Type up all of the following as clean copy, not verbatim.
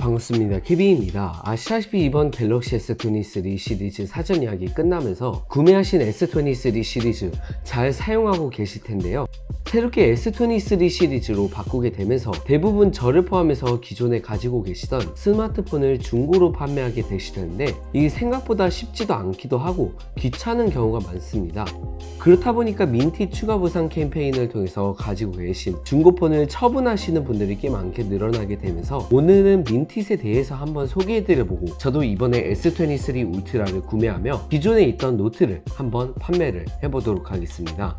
반갑습니다. 케빈입니다. 아시다시피 이번 갤럭시 S23 시리즈 사전 예약이 끝나면서 구매하신 S23 시리즈 잘 사용하고 계실 텐데요. 새롭게 S23 시리즈로 바꾸게 되면서 대부분 저를 포함해서 기존에 가지고 계시던 스마트폰을 중고로 판매하게 되시는데 이게 생각보다 쉽지도 않기도 하고 귀찮은 경우가 많습니다. 그렇다 보니까 민티 추가 보상 캠페인을 통해서 가지고 계신 중고폰을 처분하시는 분들이 꽤 많게 늘어나게 되면서 오늘은 민티에 대해서 한번 소개해드려보고 저도 이번에 S23 울트라를 구매하며 기존에 있던 노트를 한번 판매를 해보도록 하겠습니다.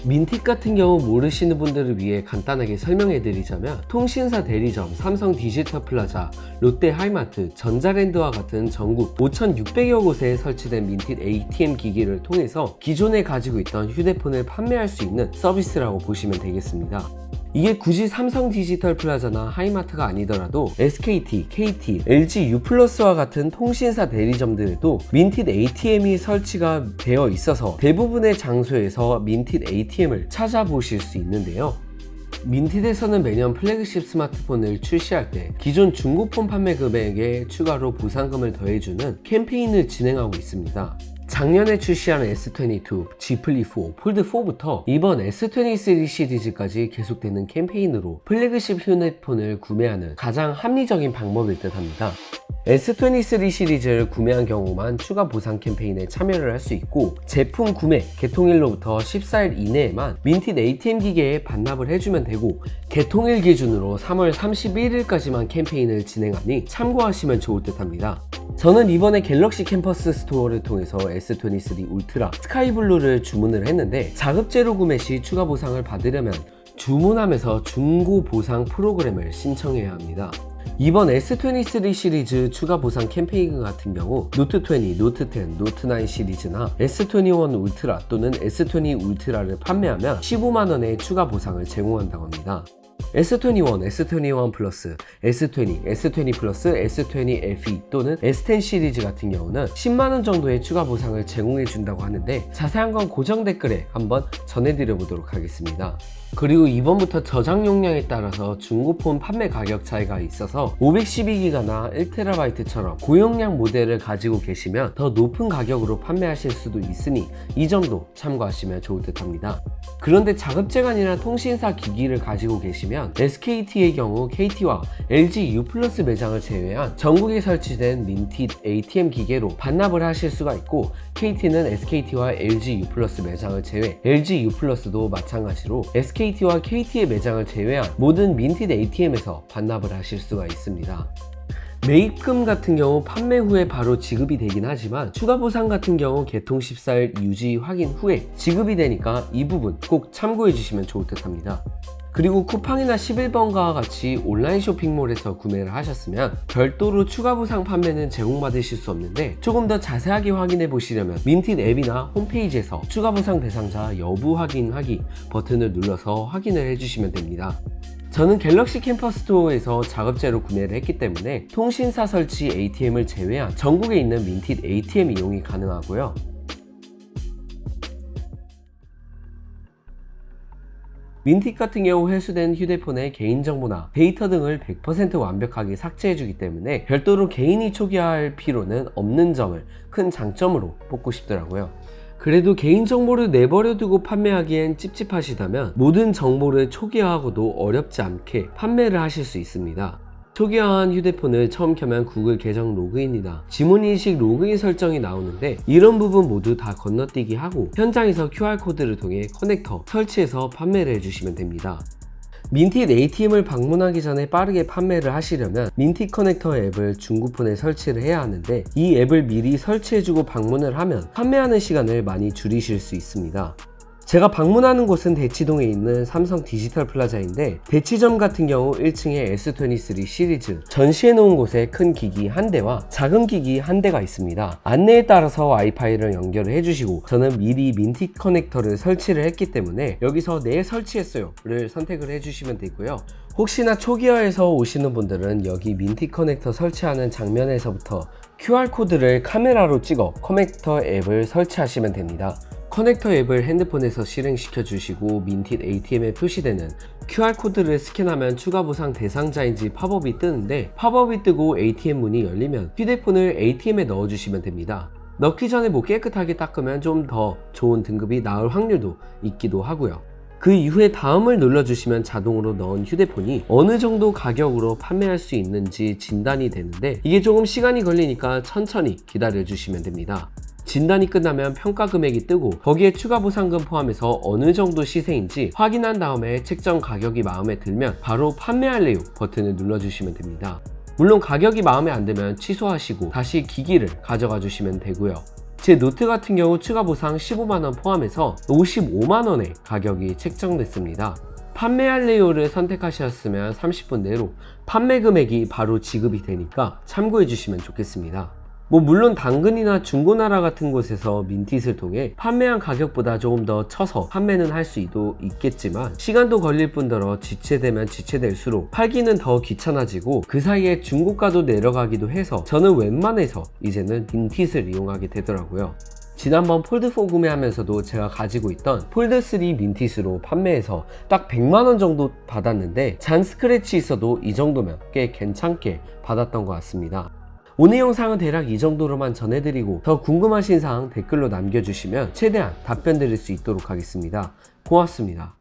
민티 같은 경우 모르시는 분들을 위해 간단하게 설명해드리자면 통신사 대리점, 삼성 디지털 플라자, 롯데 하이마트, 전자랜드와 같은 전국 5,600여 곳에 설치된 민티 ATM 기기를 통해서 기존에 가지고 있던 휴대폰을 판매할 수 있는 서비스라고 보시면 되겠습니다. 이게 굳이 삼성 디지털 플라자나 하이마트가 아니더라도 SKT, KT, LG U+와 같은 통신사 대리점들에도 민티 ATM이 설치가 되어 있어서 대부분의 장소에서 민티 ATM을 찾아보실 수 있는데요. 민티에서는 매년 플래그십 스마트폰을 출시할 때 기존 중고폰 판매 금액에 추가로 보상금을 더해주는 캠페인을 진행하고 있습니다. 작년에 출시한 S22, Z Flip 4, 폴드 4부터 이번 S23 시리즈까지 계속되는 캠페인으로 플래그십 휴대폰을 구매하는 가장 합리적인 방법일 듯 합니다. S23 시리즈를 구매한 경우만 추가 보상 캠페인에 참여를 할 수 있고 제품 구매 개통일로부터 14일 이내에만 민티 ATM 기계에 반납을 해주면 되고 개통일 기준으로 3월 31일까지만 캠페인을 진행하니 참고하시면 좋을 듯 합니다. 저는 이번에 갤럭시 캠퍼스 스토어를 통해서 S23 울트라 스카이블루를 주문을 했는데 자급제로 구매 시 추가 보상을 받으려면 주문하면서 중고 보상 프로그램을 신청해야 합니다. 이번 S23 시리즈 추가 보상 캠페인 같은 경우 노트20, 노트10, 노트9 시리즈나 S21 울트라 또는 S20 울트라를 판매하면 15만원의 추가 보상을 제공한다고 합니다. S21, S21 플러스, S20, S20 플러스, S20 FE 또는 S10 시리즈 같은 경우는 10만원 정도의 추가 보상을 제공해준다고 하는데 자세한 건 고정 댓글에 한번 전해드려 보도록 하겠습니다. 그리고 이번부터 저장 용량에 따라서 중고폰 판매 가격 차이가 있어서 512기가나 1TB처럼 고용량 모델을 가지고 계시면 더 높은 가격으로 판매하실 수도 있으니 이 점도 참고하시면 좋을 듯 합니다. 그런데 자급제가 아니라 통신사 기기를 가지고 계시면 SKT의 경우 KT와 LG U+ 매장을 제외한 전국에 설치된 민티 ATM 기계로 반납을 하실 수가 있고 KT는 SKT와 LG U+ 매장을 제외, LG U+도 마찬가지로 SKT와 KT의 매장을 제외한 모든 민티 ATM에서 반납을 하실 수가 있습니다. 매입금 같은 경우 판매 후에 바로 지급이 되긴 하지만 추가 보상 같은 경우 개통 14일 유지 확인 후에 지급이 되니까 이 부분 꼭 참고해 주시면 좋을 듯 합니다. 그리고 쿠팡이나 11번가와 같이 온라인 쇼핑몰에서 구매를 하셨으면 별도로 추가 보상 판매는 제공받으실 수 없는데 조금 더 자세하게 확인해 보시려면 민티 앱이나 홈페이지에서 추가 보상 대상자 여부 확인하기 버튼을 눌러서 확인을 해주시면 됩니다. 저는 갤럭시 캠퍼스 스토어에서 작업제로 구매를 했기 때문에 통신사 설치 ATM을 제외한 전국에 있는 민티 ATM 이용이 가능하고요. 민티 같은 경우 회수된 휴대폰의 개인정보나 데이터 등을 100% 완벽하게 삭제해주기 때문에 별도로 개인이 초기화할 필요는 없는 점을 큰 장점으로 뽑고 싶더라고요. 그래도 개인정보를 내버려 두고 판매하기엔 찝찝하시다면 모든 정보를 초기화하고도 어렵지 않게 판매를 하실 수 있습니다. 초기화한 휴대폰을 처음 켜면 구글 계정 로그인이나 지문인식 로그인 설정이 나오는데 이런 부분 모두 다 건너뛰기 하고 현장에서 QR코드를 통해 커넥터 설치해서 판매를 해주시면 됩니다. 민티 ATM을 방문하기 전에 빠르게 판매를 하시려면 민티 커넥터 앱을 중고폰에 설치를 해야 하는데 이 앱을 미리 설치해주고 방문을 하면 판매하는 시간을 많이 줄이실 수 있습니다. 제가 방문하는 곳은 대치동에 있는 삼성 디지털 플라자인데 대치점 같은 경우 1층에 S23 시리즈 전시해 놓은 곳에 큰 기기 한 대와 작은 기기 한 대가 있습니다. 안내에 따라서 와이파이를 연결을 해주시고 저는 미리 민티 커넥터를 설치를 했기 때문에 여기서 네 설치했어요 를 선택을 해주시면 되고요. 혹시나 초기화해서 오시는 분들은 여기 민티 커넥터 설치하는 장면에서부터 QR코드를 카메라로 찍어 커넥터 앱을 설치하시면 됩니다. 커넥터 앱을 핸드폰에서 실행시켜 주시고 민티 ATM에 표시되는 QR코드를 스캔하면 추가 보상 대상자인지 팝업이 뜨는데 팝업이 뜨고 ATM 문이 열리면 휴대폰을 ATM에 넣어주시면 됩니다. 넣기 전에 깨끗하게 닦으면 좀 더 좋은 등급이 나올 확률도 있기도 하고요. 그 이후에 다음을 눌러주시면 자동으로 넣은 휴대폰이 어느 정도 가격으로 판매할 수 있는지 진단이 되는데 이게 조금 시간이 걸리니까 천천히 기다려주시면 됩니다. 진단이 끝나면 평가 금액이 뜨고 거기에 추가 보상금 포함해서 어느 정도 시세인지 확인한 다음에 책정 가격이 마음에 들면 바로 판매할래요 버튼을 눌러주시면 됩니다. 물론 가격이 마음에 안 들면 취소하시고 다시 기기를 가져가 주시면 되고요. 제 노트 같은 경우 추가 보상 15만원 포함해서 55만원의 가격이 책정됐습니다. 판매할래요를 선택하셨으면 30분 내로 판매 금액이 바로 지급이 되니까 참고해 주시면 좋겠습니다. 물론 당근이나 중고나라 같은 곳에서 민티스를 통해 판매한 가격보다 조금 더 쳐서 판매는 할 수 있겠지만 시간도 걸릴 뿐더러 지체되면 지체될수록 팔기는 더 귀찮아지고 그 사이에 중고가도 내려가기도 해서 저는 웬만해서 이제는 민티스를 이용하게 되더라고요. 지난번 폴드4 구매하면서도 제가 가지고 있던 폴드3 민티스로 판매해서 딱 100만원 정도 받았는데 잔 스크래치 있어도 이 정도면 꽤 괜찮게 받았던 것 같습니다. 오늘 영상은 대략 이 정도로만 전해드리고 더 궁금하신 사항 댓글로 남겨주시면 최대한 답변 드릴 수 있도록 하겠습니다. 고맙습니다.